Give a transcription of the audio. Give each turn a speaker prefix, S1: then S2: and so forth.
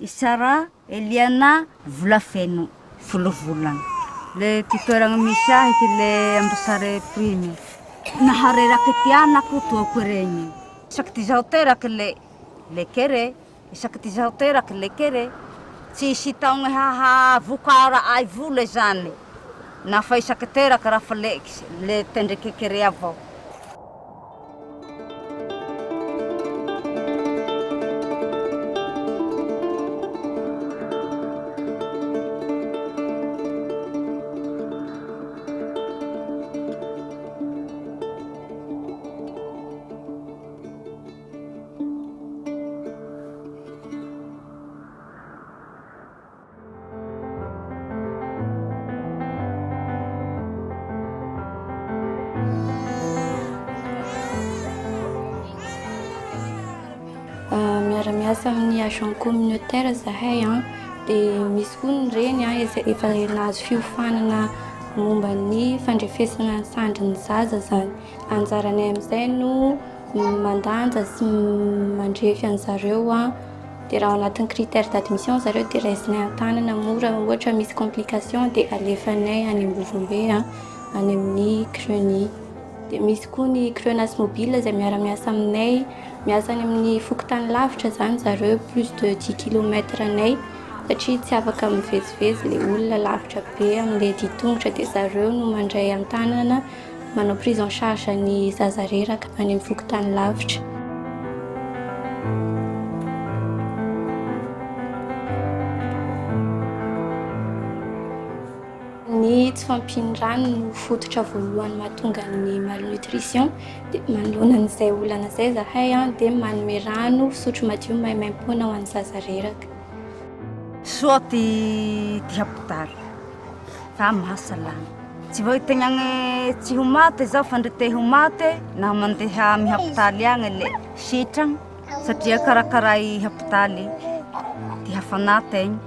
S1: Isara Eliana Volafeno Folovolana. Le titoeragna misy ahiky le ambosary primy. Nahareraky ty anako toako regny. Isaky ty zaho teraky le kere. Isaky ty zaho teraky le kere. Tsisy taogna haha vokara ay vole zany. Nafa isaky teraky rafa le tendriky kere avao.
S2: Miara-miasa amin'ny agent communautaire zahay dia misy koa ny reny efa nahazo fiofanana momba ny fandrefesana ny sandry ny zaza zany. Anjaranay amin'izay no mandanja sy mandrefy an'zareo dia raha anatin'ny critère d'admission zareo dia raisinay an-tanana mora ohatra misy complication dia alefanay any Ambovombe any amin'ny CRENI. Dia misy koa ny CRENAS mobile izay miara-miasa aminay, miasa any amin'ny fokotany lavitra zany zareo plus de 10 km anay satria tsy afaka mivezivezy le olona lavitra be amin'ilay ditongotra dia zareo no mandray an-tanana manao prise en charge ny zaza reraka any amin'ny fokotany lavitra. Ny tsy fampihana-drano no fototra voalohany mahatonga ny malnutrition dia manoloana an'izay olana izay zahay dia manome rano fisotro madio maimaim-poana ho an'ny zaza reraka.
S1: Soa ty hapitaly fa mahasalama. Tsy voategna tsy ho maty zao fa ndre te ho maty na mandeha amin'ny hapitaly agny le sitragna satria karakara i hapitaly ty hafana tegna.